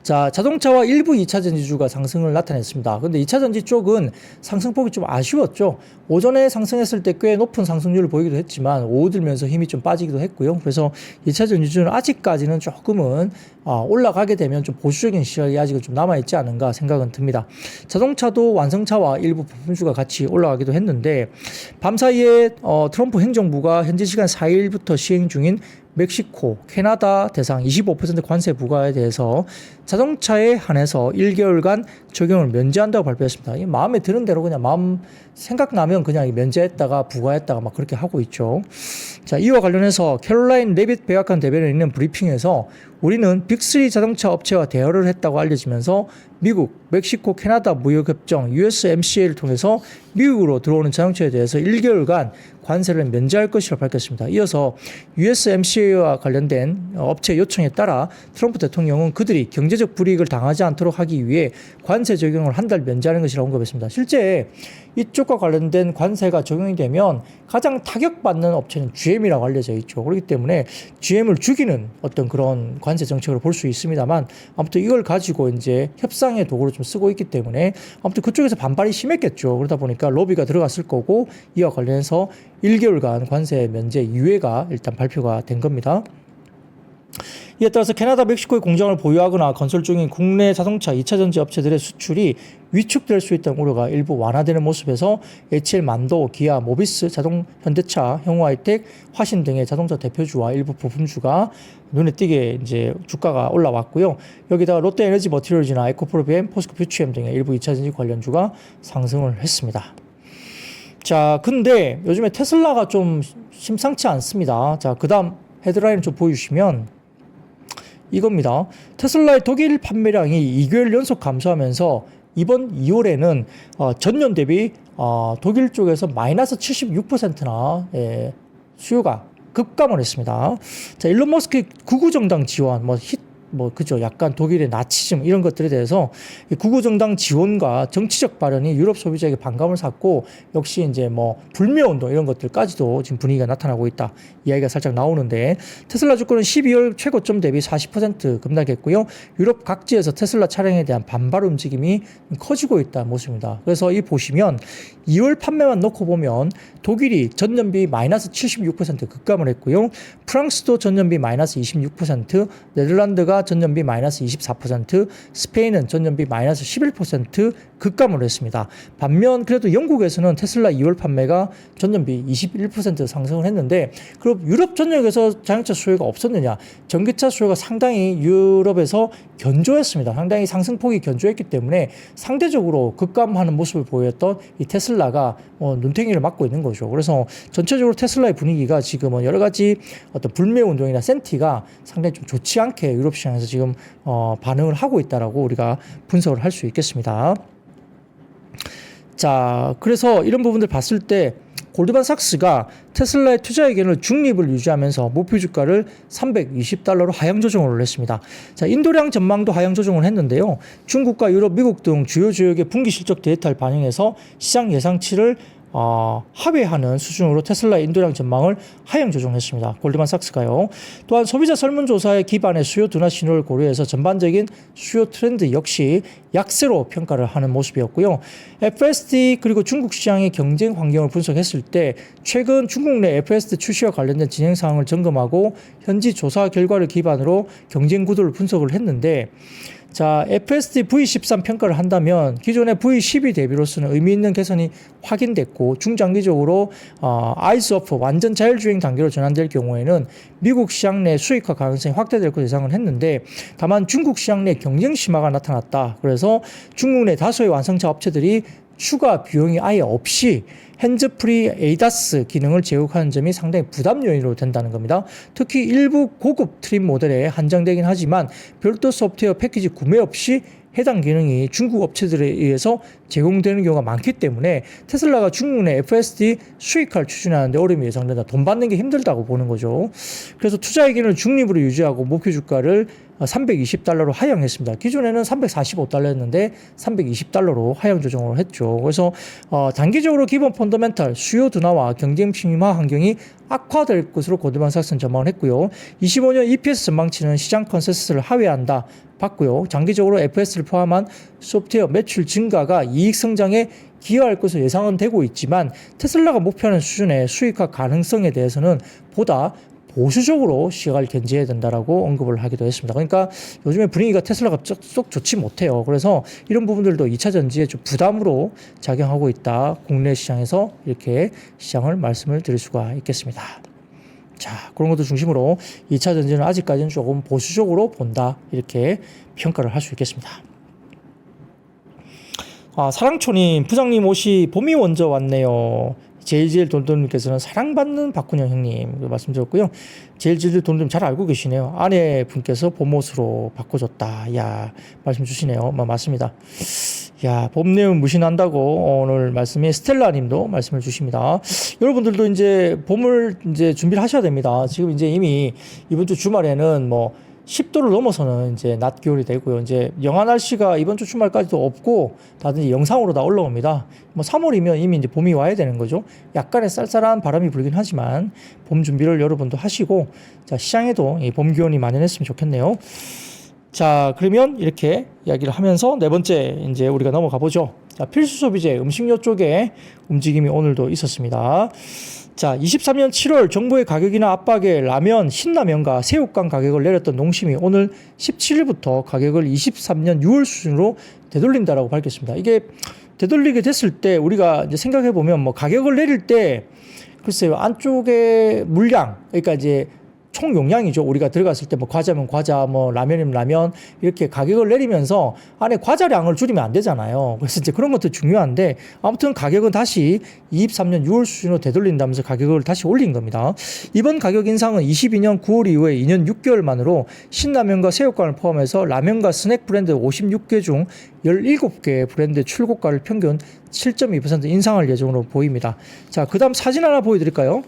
자, 자동차와 일부 2차 전지주가 상승을 나타냈습니다. 근데 2차 전지 쪽은 상승폭이 좀 아쉬웠죠. 오전에 상승했을 때 꽤 높은 상승률을 보이기도 했지만 오후 들면서 힘이 좀 빠지기도 했고요. 그래서 2차 전지주는 아직까지는 조금은 올라가게 되면 좀 보수적인 시각이 아직은 좀 남아있지 않은가 생각은 듭니다. 자동차도 완성차와 일부 부품주가 같이 올라가기도 했는데, 밤사이에 트럼프 행정부가 현지 시간 4일부터 시행 중인 멕시코, 캐나다 대상 25% 관세 부과에 대해서 자동차에 한해서 1개월간 적용을 면제한다고 발표했습니다. 이 마음에 드는 대로 그냥 생각나면 그냥 면제했다가 부과했다가 막 그렇게 하고 있죠. 자, 이와 관련해서 캐롤라인 레빗 백악관 대변인이 있는 브리핑에서 우리는 빅3 자동차 업체와 대화를 했다고 알려지면서 미국, 멕시코, 캐나다 무역협정 USMCA를 통해서 미국으로 들어오는 자동차에 대해서 1개월간 관세를 면제할 것이라고 밝혔습니다. 이어서 USMCA와 관련된 업체 요청에 따라 트럼프 대통령은 그들이 경제적 불이익을 당하지 않도록 하기 위해 관세 적용을 한 달 면제하는 것이라고 언급했습니다. 실제 이쪽과 관련된 관세가 적용이 되면 가장 타격받는 업체는 GM이라고 알려져 있죠. 그렇기 때문에 GM을 죽이는 어떤 그런 관세 정책으로 볼 수 있습니다만, 아무튼 이걸 가지고 이제 협상의 도구로 좀 쓰고 있기 때문에 아무튼 그쪽에서 반발이 심했겠죠. 그러다 보니까 로비가 들어갔을 거고, 이와 관련해서 1개월간 관세 면제 유예가 일단 발표가 된 겁니다. 이에 따라서 캐나다, 멕시코의 공장을 보유하거나 건설 중인 국내 자동차 2차 전지 업체들의 수출이 위축될 수 있다는 우려가 일부 완화되는 모습에서 HL 만도, 기아, 모비스, 현대차, 형우하이텍, 화신 등의 자동차 대표주와 일부 부품주가 눈에 띄게 이제 주가가 올라왔고요. 여기다가 롯데에너지 머티리얼즈나 에코프로비엠, 포스코 퓨치엠 등의 일부 2차 전지 관련주가 상승을 했습니다. 자, 근데 요즘에 테슬라가 좀 심상치 않습니다. 자, 그 다음 헤드라인 좀 보여주시면, 이겁니다. 테슬라의 독일 판매량이 2개월 연속 감소하면서 이번 2월에는 전년 대비 독일 쪽에서 마이너스 76%나 수요가 급감을 했습니다. 자, 일론 머스크의 극우정당 지원, 그죠. 약간 독일의 나치즘 이런 것들에 대해서 극우정당 지원과 정치적 발언이 유럽 소비자에게 반감을 샀고, 역시 이제 불매운동 이런 것들까지도 지금 분위기가 나타나고 있다. 이야기가 살짝 나오는데, 테슬라 주가는 12월 최고점 대비 40% 급락했고요. 유럽 각지에서 테슬라 차량에 대한 반발 움직임이 커지고 있다는 모습입니다. 그래서 이 보시면 2월 판매만 놓고 보면 독일이 전년비 마이너스 76% 급감을 했고요. 프랑스도 전년비 마이너스 26%, 네덜란드가 전년비 마이너스 24%, 스페인은 전년비 마이너스 11% 급감을 했습니다. 반면 그래도 영국에서는 테슬라 2월 판매가 전년비 21% 상승을 했는데, 그럼 유럽 전역에서 자동차 수요가 없었느냐? 전기차 수요가 상당히 유럽에서 견조했습니다. 상당히 상승폭이 견조했기 때문에 상대적으로 급감하는 모습을 보였던 이 테슬라가 눈탱이를 맞고 있는 거죠. 그래서 전체적으로 테슬라의 분위기가 지금은 여러 가지 어떤 불매 운동이나 센티가 상당히 좀 좋지 않게 유럽 시장에서 지금 반응을 하고 있다라고 우리가 분석을 할 수 있겠습니다. 자, 그래서 이런 부분들 봤을 때 골드만삭스가 테슬라의 투자 의견을 중립을 유지하면서 목표 주가를 $320로 하향 조정을 올렸습니다. 자, 인도량 전망도 하향 조정을 했는데요. 중국과 유럽, 미국 등 주요 지역의 분기 실적 데이터를 반영해서 시장 예상치를 하회하는 수준으로 테슬라의 인도량 전망을 하향 조정했습니다. 골드만삭스가요. 또한 소비자 설문조사의 기반의 수요 둔화 신호를 고려해서 전반적인 수요 트렌드 역시 약세로 평가를 하는 모습이었고요. FSD 그리고 중국 시장의 경쟁 환경을 분석했을 때 최근 중국 내 FSD 출시와 관련된 진행 사항을 점검하고 현지 조사 결과를 기반으로 경쟁 구도를 분석을 했는데, 자, FSD V13 평가를 한다면 기존의 V12 대비로서는 의미 있는 개선이 확인됐고, 중장기적으로 아이스오프 완전 자율주행 단계로 전환될 경우에는 미국 시장 내 수익화 가능성이 확대될 것으로 예상을 했는데, 다만 중국 시장 내 경쟁 심화가 나타났다. 그래서 중국 내 다수의 완성차 업체들이 추가 비용이 아예 없이 핸즈프리 ADAS 기능을 제공하는 점이 상당히 부담 요인으로 된다는 겁니다. 특히 일부 고급 트림 모델에 한정되긴 하지만 별도 소프트웨어 패키지 구매 없이 해당 기능이 중국 업체들에 의해서 제공되는 경우가 많기 때문에 테슬라가 중국 내 FSD 수익화를 추진하는데 어려움이 예상된다. 돈 받는 게 힘들다고 보는 거죠. 그래서 투자 의견을 중립으로 유지하고 목표 주가를 $320로 하향했습니다. 기존에는 $345였는데 $320로 하향 조정을 했죠. 그래서 단기적으로 기본 펀더멘탈 수요 둔화와 경쟁 심화 환경이 악화될 것으로 골드만삭스는 전망을 했고요. 25년 EPS 전망치는 시장 컨센서스를 하회한다 봤고요. 장기적으로 FS를 포함한 소프트웨어 매출 증가가 이익 성장에 기여할 것으로 예상은 되고 있지만, 테슬라가 목표하는 수준의 수익화 가능성에 대해서는 보다 보수적으로 시각을 견지해야 된다라고 언급을 하기도 했습니다. 그러니까 요즘에 분위기가 테슬라가 쏙 좋지 못해요. 그래서 이런 부분들도 2차 전지에 좀 부담으로 작용하고 있다. 국내 시장에서 이렇게 시장을 말씀을 드릴 수가 있겠습니다. 자, 그런 것도 중심으로 2차 전지는 아직까지는 조금 보수적으로 본다. 이렇게 평가를 할 수 있겠습니다. 사랑초님, 부장님 옷이 봄이 먼저 왔네요. 제일제일 돈돈님께서는 사랑받는 박군영 형님 말씀드렸고요. 제일제일 돈돈님 잘 알고 계시네요. 아내분께서 봄옷으로 바꿔줬다. 야, 말씀 주시네요. 맞습니다. 야, 봄 내음 무신한다고 오늘 말씀이 스텔라님도 말씀을 주십니다. 여러분들도 이제 봄을 이제 준비를 하셔야 됩니다. 지금 이제 이미 이번 주 주말에는 10도를 넘어서는 이제 낮 기온이 되고요. 이제 영하 날씨가 이번 주 주말까지도 없고 다들 이제 영상으로 다 올라옵니다. 3월이면 이미 이제 봄이 와야 되는 거죠. 약간의 쌀쌀한 바람이 불긴 하지만 봄 준비를 여러분도 하시고, 자, 시장에도 이 봄 기온이 만연했으면 좋겠네요. 자, 그러면 이렇게 이야기를 하면서 네 번째 이제 우리가 넘어가 보죠. 자, 필수 소비재 음식료 쪽에 움직임이 오늘도 있었습니다. 자, 23년 7월 정부의 가격이나 압박에 라면, 신라면과 새우깡 가격을 내렸던 농심이 오늘 17일부터 가격을 23년 6월 수준으로 되돌린다라고 밝혔습니다. 이게 되돌리게 됐을 때 우리가 이제 생각해 보면 가격을 내릴 때 글쎄요, 안쪽에 물량, 그러니까 이제 총 용량이죠. 우리가 들어갔을 때 뭐 과자면 과자, 뭐 라면이면 라면 이렇게 가격을 내리면서 안에 과자량을 줄이면 안 되잖아요. 그래서 이제 그런 것도 중요한데 아무튼 가격은 다시 23년 6월 수준으로 되돌린다면서 가격을 다시 올린 겁니다. 이번 가격 인상은 22년 9월 이후에 2년 6개월 만으로 신라면과 새우깡을 포함해서 라면과 스낵 브랜드 56개 중 17개 브랜드 출고가를 평균 7.2% 인상할 예정으로 보입니다. 자, 그 다음 사진 하나 보여드릴까요?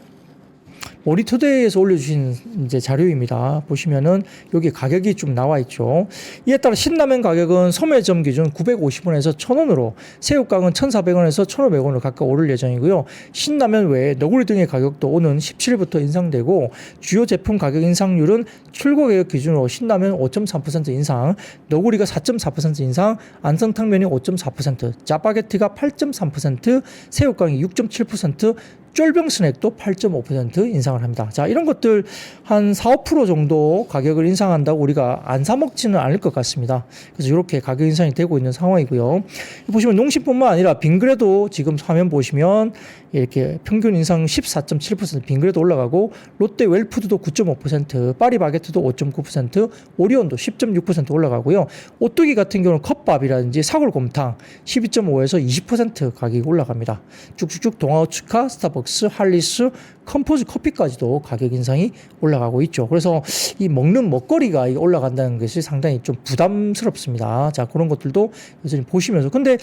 머니투데이에서 올려주신 이제 자료입니다. 보시면은 여기 가격이 좀 나와 있죠. 이에 따라 신라면 가격은 소매점 기준 950원에서 1000원으로, 새우깡은 1400원에서 1500원으로 각각 오를 예정이고요. 신라면 외에 너구리 등의 가격도 오는 17일부터 인상되고, 주요 제품 가격 인상률은 출고 가격 기준으로 신라면 5.3% 인상, 너구리가 4.4% 인상, 안성탕면이 5.4%, 짜파게티가 8.3%, 새우깡이 6.7%, 쫄병 스낵도 8.5% 인상을 합니다. 자, 이런 것들 한 4, 5% 정도 가격을 인상한다고 우리가 안 사 먹지는 않을 것 같습니다. 그래서 이렇게 가격 인상이 되고 있는 상황이고요. 보시면 농심뿐만 아니라 빙그레도 지금 화면 보시면 이렇게 평균 인상 14.7% 빙그레도 올라가고, 롯데 웰푸드도 9.5%, 파리바게트도 5.9%, 오리온도 10.6% 올라가고요. 오뚜기 같은 경우는 컵밥이라든지 사골곰탕 12.5에서 20% 가격이 올라갑니다. 쭉쭉쭉 동아우츠카, 스타벅스, 할리스, 컴포즈 커피까지도 가격 인상이 올라가고 있죠. 그래서 이 먹는 먹거리가 올라간다는 것이 상당히 좀 부담스럽습니다. 자, 그런 것들도 여전히 보시면서, 근데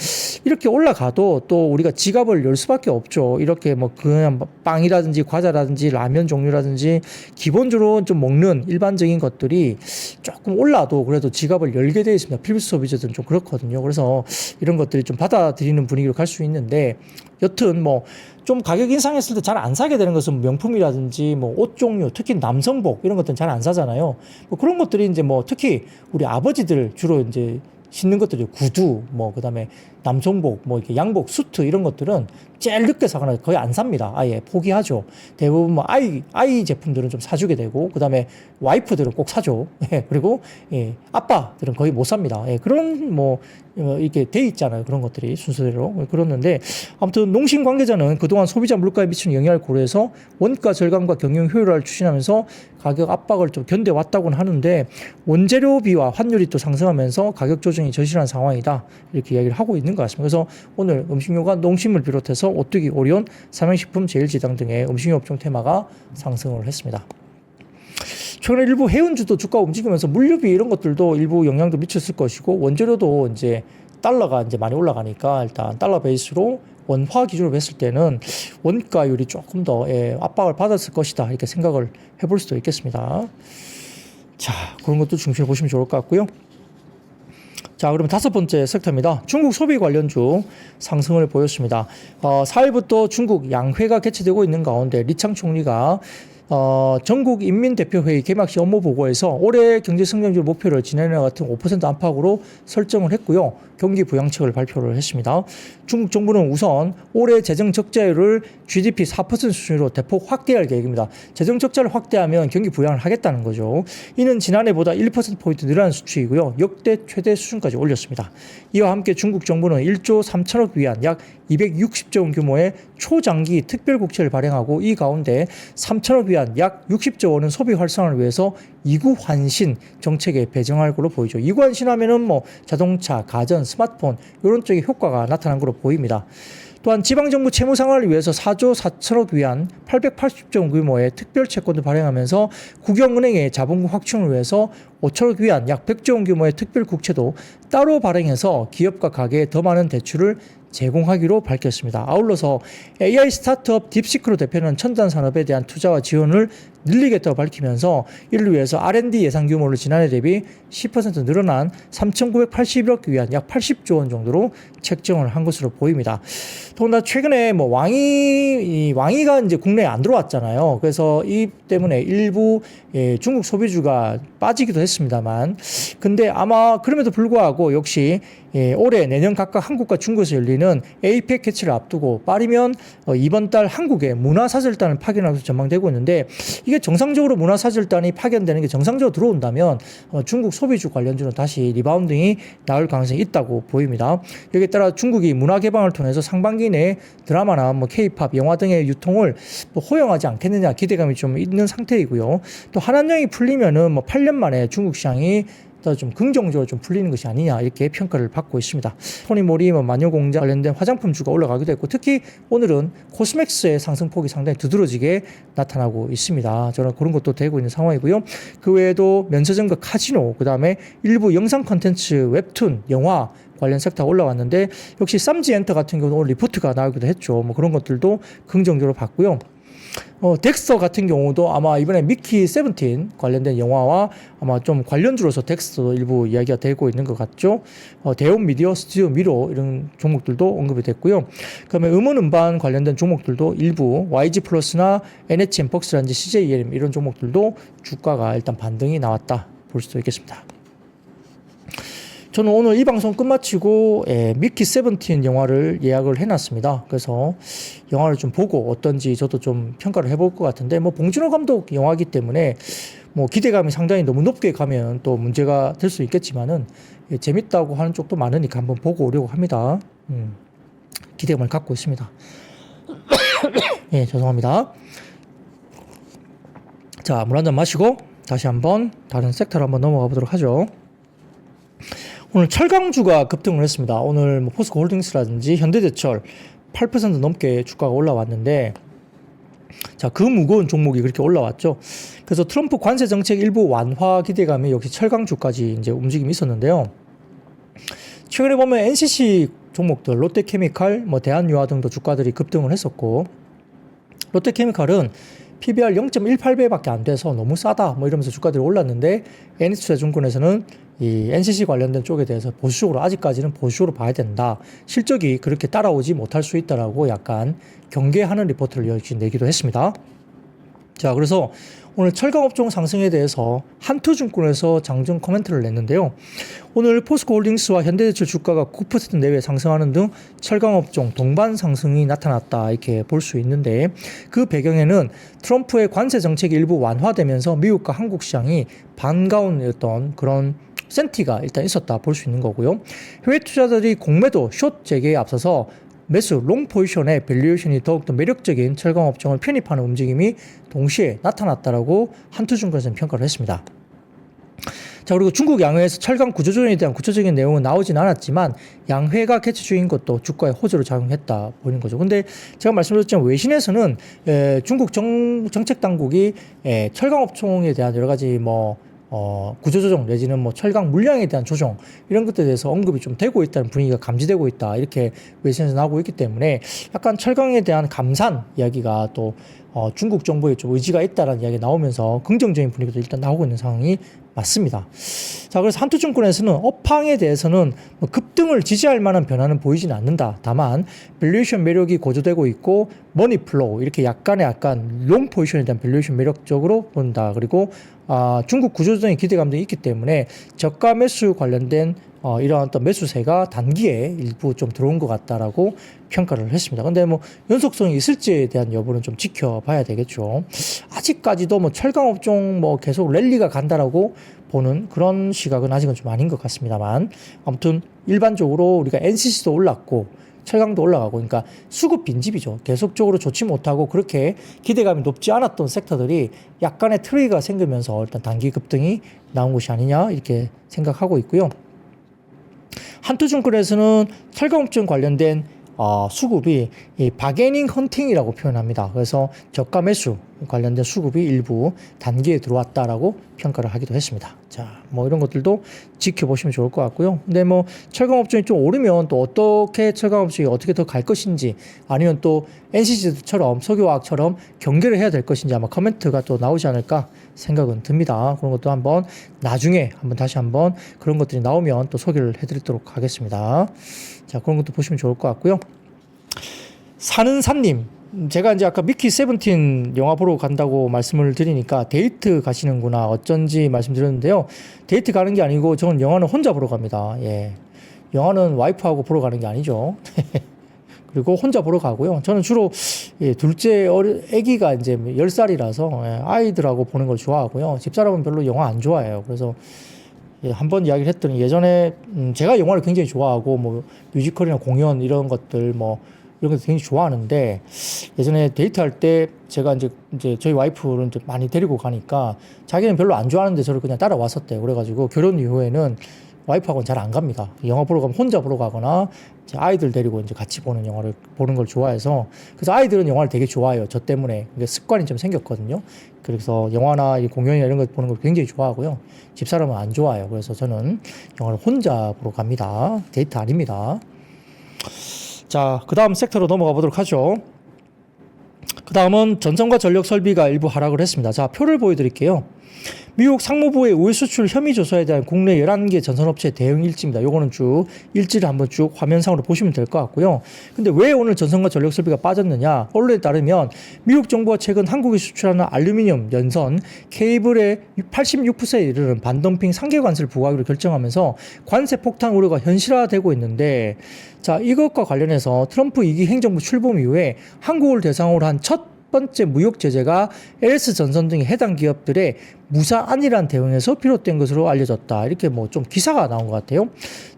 이렇게 올라가도 또 우리가 지갑을 열 수밖에 없죠. 이렇게 뭐 그냥 빵이라든지 과자라든지 라면 종류라든지 기본적으로 좀 먹는 일반적인 것들이 조금 올라도 그래도 지갑을 열게 되어 있습니다. 필수 소비자들은 좀 그렇거든요. 그래서 이런 것들이 좀 받아들이는 분위기로 갈 수 있는데, 여튼 뭐 좀 가격 인상했을 때 잘 안 사게 되는 것은 명품이라든지 뭐 옷 종류, 특히 남성복 이런 것들은 잘 안 사잖아요. 뭐 그런 것들이 이제 뭐 특히 우리 아버지들 주로 이제 신는 것들이 구두, 뭐 그다음에 남성복, 뭐 이렇게 양복, 수트 이런 것들은 제일 늦게 사거나 거의 안 삽니다. 아예 포기하죠. 대부분 뭐 아이 제품들은 좀 사주게 되고, 그다음에 와이프들은 꼭 사죠. 예, 그리고 예, 아빠들은 거의 못 삽니다. 예, 그런 뭐 이렇게 돼 있잖아요. 그런 것들이 순서대로 그렇는데, 아무튼 농심 관계자는 그동안 소비자 물가에 미치는 영향을 고려해서 원가 절감과 경영 효율화를 추진하면서 가격 압박을 좀 견뎌왔다고는 하는데, 원재료비와 환율이 또 상승하면서 가격 조정이 저실한 상황이다, 이렇게 이야기를 하고 있는 것 같습니다. 그래서 오늘 음식료가 농심을 비롯해서 오뚜기, 오리온, 삼양식품, 제일지당 등의 음식료 업종 테마가 상승을 했습니다. 최근에 일부 해운주도 주가 움직이면서 물류비 이런 것들도 일부 영향도 미쳤을 것이고, 원재료도 이제 달러가 이제 많이 올라가니까 일단 달러 베이스로 원화 기준으로 했을 때는 원가율이 조금 더 압박을 받았을 것이다, 이렇게 생각을 해볼 수도 있겠습니다. 자, 그런 것도 중심에 보시면 좋을 것 같고요. 자, 그러면 다섯 번째 섹터입니다. 중국 소비 관련주 상승을 보였습니다. 4일부터 중국 양회가 개최되고 있는 가운데 리창 총리가 전국 인민대표회의 개막식 업무 보고에서 올해 경제 성장률 목표를 지난해와 같은 5% 안팎으로 설정을 했고요. 경기 부양책을 발표를 했습니다. 중국 정부는 우선 올해 재정 적자율을 GDP 4% 수준으로 대폭 확대할 계획입니다. 재정 적자를 확대하면 경기 부양을 하겠다는 거죠. 이는 지난해보다 1%포인트 늘어난 수치이고요. 역대 최대 수준까지 올렸습니다. 이와 함께 중국 정부는 1조 3천억 위안 약 260조 원 규모의 초장기 특별국채를 발행하고, 이 가운데 3천억 위안 약 60조 원은 소비 활성화를 위해서 이구 환신 정책에 배정할 걸로 보이죠. 이구 환신하면은 뭐 자동차, 가전, 스마트폰 이런 쪽에 효과가 나타난 걸로 보입니다. 또한 지방정부 채무 상환을 위해서 4조 4천억 위안 880조 원 규모의 특별 채권도 발행하면서 국영은행의 자본금 확충을 위해서 5천억 위안 약 100조 원 규모의 특별 국채도 따로 발행해서 기업과 가게에 더 많은 대출을 제공하기로 밝혔습니다. 아울러서 AI 스타트업 딥시크로 대표는 첨단 산업에 대한 투자와 지원을 늘리겠다고 밝히면서 이를 위해서 R&D 예산 규모를 지난해 대비 10% 늘어난 3,981억 위안 약 80조 원 정도로 책정을 한 것으로 보입니다. 더군다나 최근에 뭐 왕이가 이제 국내에 안 들어왔잖아요. 그래서 이 때문에 일부 중국 소비주가 빠지기도 했습니다만, 근데 아마 그럼에도 불구하고 역시 올해 내년 각각 한국과 중국에서 열리는 에이펙 개최를 앞두고 빠르면 이번 달 한국에 문화사절단을 파견할 것으로 전망되고 있는데, 이게 정상적으로 문화사절단이 파견되는 게 정상적으로 들어온다면 중국 소비주 관련주는 다시 리바운딩이 나올 가능성이 있다고 보입니다. 여기에 따라 중국이 문화 개방을 통해서 상반기 내에 드라마나 뭐 K-팝, 영화 등의 유통을 뭐 허용하지 않겠느냐 기대감이 좀 있는 상태이고요. 또 한한령이 풀리면은 뭐 8년 만에 중국 시장이 더 좀 긍정적으로 좀 풀리는 것이 아니냐 이렇게 평가를 받고 있습니다. 토니모리 뭐 마녀공장 관련된 화장품주가 올라가기도 했고, 특히 오늘은 코스맥스의 상승폭이 상당히 두드러지게 나타나고 있습니다. 저는 그런 것도 되고 있는 상황이고요. 그 외에도 면세점과 카지노, 그 다음에 일부 영상 콘텐츠, 웹툰, 영화 관련 섹터가 올라왔는데, 역시 쌈지엔터 같은 경우는 오늘 리포트가 나오기도 했죠. 뭐 그런 것들도 긍정적으로 봤고요. 덱스터 같은 경우도 아마 이번에 미키 17 관련된 영화와 아마 좀 관련주로서 덱스터도 일부 이야기가 되고 있는 것 같죠. 대온 미디어, 스튜디오 미로 이런 종목들도 언급이 됐고요. 그다음에 음원 음반 관련된 종목들도 일부 YG 플러스나 NHN 벅스라든지 CJEM 이런 종목들도 주가가 일단 반등이 나왔다 볼 수도 있겠습니다. 저는 오늘 이 방송 끝마치고 미키 17 영화를 예약을 해놨습니다. 그래서 영화를 좀 보고 어떤지 저도 좀 평가를 해볼 것 같은데, 뭐 봉준호 감독 영화이기 때문에 뭐 기대감이 상당히 너무 높게 가면 또 문제가 될 수 있겠지만은 재밌다고 하는 쪽도 많으니까 한번 보고 오려고 합니다. 기대감을 갖고 있습니다. 예, 죄송합니다. 자, 물 한잔 마시고 다시 한번 다른 섹터로 한번 넘어가 보도록 하죠. 오늘 철강주가 급등을 했습니다. 오늘 뭐 포스코홀딩스라든지 현대제철 8% 넘게 주가가 올라왔는데, 자, 그 무거운 종목이 그렇게 올라왔죠. 그래서 트럼프 관세 정책 일부 완화 기대감이 역시 철강주까지 이제 움직임이 있었는데요. 최근에 보면 NCC 종목들, 롯데케미칼, 뭐 대한유화 등도 주가들이 급등을 했었고, 롯데케미칼은 PBR 0.18배밖에 안 돼서 너무 싸다 뭐 이러면서 주가들이 올랐는데, NH투자증권에서는 이 NCC 관련된 쪽에 대해서 보수적으로, 아직까지는 보수적으로 봐야 된다, 실적이 그렇게 따라오지 못할 수 있다라고 약간 경계하는 리포트를 역시 내기도 했습니다. 자, 그래서 오늘 철강업종 상승에 대해서 한투증권에서 장중 코멘트를 냈는데요. 오늘 포스코홀딩스와 현대제철 주가가 9% 내외 상승하는 등 철강업종 동반 상승이 나타났다 이렇게 볼 수 있는데, 그 배경에는 트럼프의 관세 정책이 일부 완화되면서 미국과 한국 시장이 반가운 어떤 그런 센티가 일단 있었다 볼 수 있는 거고요. 해외 투자자들이 공매도 숏 재개에 앞서서 매수 롱 포지션의 밸류에이션이 더욱더 매력적인 철강업종을 편입하는 움직임이 동시에 나타났다라고 한투증권에서는 평가를 했습니다. 자, 그리고 중국 양회에서 철강 구조조정에 대한 구체적인 내용은 나오진 않았지만 양회가 개최 중인 것도 주가에 호재로 작용했다 보이는 거죠. 근데 제가 말씀드렸지만 외신에서는 중국 정책 당국이 철강업종에 대한 여러 가지 구조조정 내지는 뭐 철강 물량에 대한 조정 이런 것들에 대해서 언급이 좀 되고 있다는 분위기가 감지되고 있다 이렇게 외신에서 나오고 있기 때문에 약간 철강에 대한 감산 이야기가 또 중국 정부에 좀 의지가 있다라는 이야기가 나오면서 긍정적인 분위기도 일단 나오고 있는 상황이 맞습니다. 자, 그래서 한투증권에서는 업황에 대해서는 뭐 급등을 지지할 만한 변화는 보이지는 않는다. 다만 밸류에이션 매력이 고조되고 있고 머니플로우 이렇게 약간 롱 포지션에 대한 밸류에이션 매력적으로 본다. 그리고 중국 구조조정의 기대감도 있기 때문에 저가 매수 관련된 이러한 또 매수세가 단기에 일부 좀 들어온 것 같다라고 평가를 했습니다. 근데 뭐 연속성이 있을지에 대한 여부는 좀 지켜봐야 되겠죠. 아직까지도 뭐 철강업종 뭐 계속 랠리가 간다라고 보는 그런 시각은 아직은 좀 아닌 것 같습니다만, 아무튼 일반적으로 우리가 NCC도 올랐고 철강도 올라가고, 그러니까 수급 빈집이죠. 계속적으로 좋지 못하고 그렇게 기대감이 높지 않았던 섹터들이 약간의 트레이가 생기면서 일단 단기 급등이 나온 것이 아니냐 이렇게 생각하고 있고요. 한투증권에서는 철강업종 관련된 수급이 이 바게닝 헌팅이라고 표현합니다. 그래서 저가 매수 관련된 수급이 일부 단기에 들어왔다라고 평가를 하기도 했습니다. 자, 뭐 이런 것들도 지켜보시면 좋을 것 같고요. 근데 뭐 철강업종이 좀 오르면 또 어떻게 철강업종이 어떻게 더 갈 것인지, 아니면 또 NCC처럼 석유화학처럼 경계를 해야 될 것인지 아마 커멘트가 또 나오지 않을까 생각은 듭니다. 그런 것도 한번 나중에 다시 한번 그런 것들이 나오면 또 소개를 해드리도록 하겠습니다. 자, 그런 것도 보시면 좋을 것 같고요. 사는 산님, 제가 이제 아까 미키 17 영화 보러 간다고 말씀을 드리니까 데이트 가시는구나 어쩐지 말씀드렸는데요. 데이트 가는 게 아니고 저는 영화는 혼자 보러 갑니다. 예. 영화는 와이프하고 보러 가는 게 아니죠. 그리고 혼자 보러 가고요. 저는 주로 둘째 아기가 이제 10살이라서 아이들하고 보는 걸 좋아하고요. 집사람은 별로 영화 안 좋아해요. 그래서 한번 이야기를 했더니 예전에 제가 영화를 굉장히 좋아하고 뭐 뮤지컬이나 공연 이런 것들 뭐 이런 것도 굉장히 좋아하는데 예전에 데이트할 때 제가 이제 저희 와이프를 이제 많이 데리고 가니까 자기는 별로 안 좋아하는데 저를 그냥 따라왔었대요. 그래가지고 결혼 이후에는 와이프하고는 잘 안 갑니다. 영화 보러 가면 혼자 보러 가거나 제 아이들 데리고 이제 같이 보는 영화를 보는 걸 좋아해서 그래서 아이들은 영화를 되게 좋아해요. 저 때문에 그게 습관이 좀 생겼거든요. 그래서 영화나 공연이나 이런 거 보는 걸 굉장히 좋아하고요. 집사람은 안 좋아해요. 그래서 저는 영화를 혼자 보러 갑니다. 데이트 아닙니다. 자, 그 다음 섹터로 넘어가 보도록 하죠. 그 다음은 전선과 전력 설비가 일부 하락을 했습니다. 자, 표를 보여드릴게요. 미국 상무부의 우회 수출 혐의 조사에 대한 국내 11개 전선업체 대응 일지입니다. 요거는 쭉 일지를 한번 쭉 화면상으로 보시면 될 것 같고요. 근데 왜 오늘 전선과 전력 설비가 빠졌느냐? 언론에 따르면 미국 정부가 최근 한국이 수출하는 알루미늄, 연선, 케이블의 86%에 이르는 반덤핑 상계 관세를 부과하기로 결정하면서 관세 폭탄 우려가 현실화되고 있는데 자, 이것과 관련해서 트럼프 2기 행정부 출범 이후에 한국을 대상으로 한 첫 번째 무역 제재가 LS전선 등의 해당 기업들의 무사안일한 대응에서 비롯된 것으로 알려졌다. 이렇게 뭐 좀 기사가 나온 것 같아요.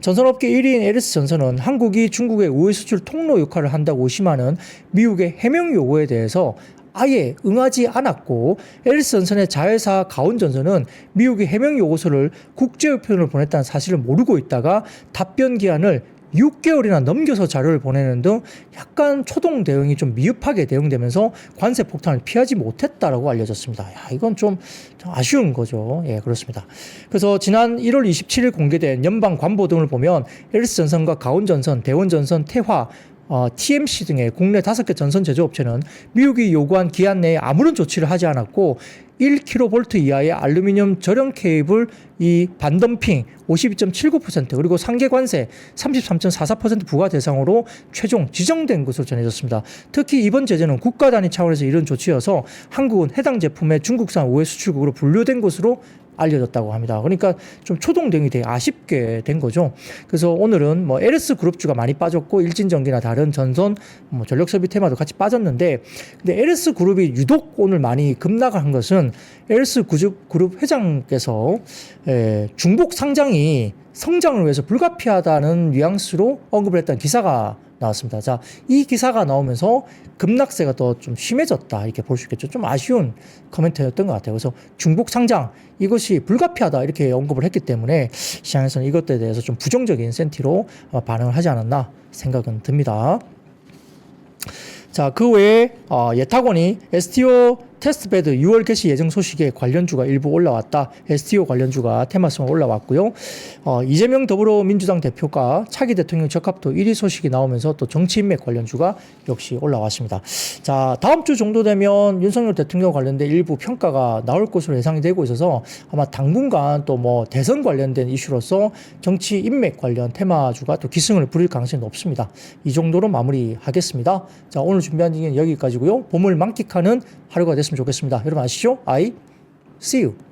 전선업계 1위인 LS전선은 한국이 중국의 우회 수출 통로 역할을 한다고 의심하는 미국의 해명 요구에 대해서 아예 응하지 않았고 LS전선의 자회사 가온전선은 미국의 해명 요구서를 국제우편으로 보냈다는 사실을 모르고 있다가 답변 기한을 6개월이나 넘겨서 자료를 보내는 등 약간 초동 대응이 좀 미흡하게 대응되면서 관세 폭탄을 피하지 못했다라고 알려졌습니다. 야, 이건 좀 아쉬운 거죠. 예, 그렇습니다. 그래서 지난 1월 27일 공개된 연방 관보 등을 보면 LS전선과 가온전선, 대원전선, 태화, TMC 등의 국내 5개 전선 제조업체는 미국이 요구한 기한 내에 아무런 조치를 하지 않았고 1kV 이하의 알루미늄 절연 케이블 이 반덤핑 52.79% 그리고 상계 관세 33.44% 부과 대상으로 최종 지정된 것으로 전해졌습니다. 특히 이번 제재는 국가 단위 차원에서 이런 조치여서 한국은 해당 제품의 중국산 우회 수출국으로 분류된 것으로 알려졌다고 합니다. 그러니까 좀 초동 대응이 되게 아쉽게 된 거죠. 그래서 오늘은 뭐 LS 그룹주가 많이 빠졌고 일진전기나 다른 전선, 뭐 전력설비 테마도 같이 빠졌는데, 근데 LS 그룹이 유독 오늘 많이 급락한 것은 LS 그룹 회장께서 중복 상장이 성장을 위해서 불가피하다는 뉘앙스로 언급을 했다는 기사가 나왔습니다. 자, 이 기사가 나오면서 급락세가 더 좀 심해졌다 이렇게 볼 수 있겠죠. 좀 아쉬운 코멘트였던 것 같아요. 그래서 중복 상장 이것이 불가피하다 이렇게 언급을 했기 때문에 시장에서는 이것에 대해서 좀 부정적인 센티로 반응을 하지 않았나 생각은 듭니다. 자, 그 외에 예탁원이 STO 테스트베드 6월 개시 예정 소식에 관련주가 일부 올라왔다. STO 관련주가 테마성으로 올라왔고요. 이재명 더불어민주당 대표가 차기 대통령 적합도 1위 소식이 나오면서 또 정치인맥 관련주가 역시 올라왔습니다. 자, 다음 주 정도 되면 윤석열 대통령 관련된 일부 평가가 나올 것으로 예상이 되고 있어서 아마 당분간 또 뭐 대선 관련된 이슈로서 정치 인맥 관련 테마주가 또 기승을 부릴 가능성이 높습니다. 이 정도로 마무리하겠습니다. 자, 오늘 준비한 얘기는 여기까지고요. 봄을 만끽하는 하루가 됐으면 좋겠습니다. 여러분 아시죠? I see you.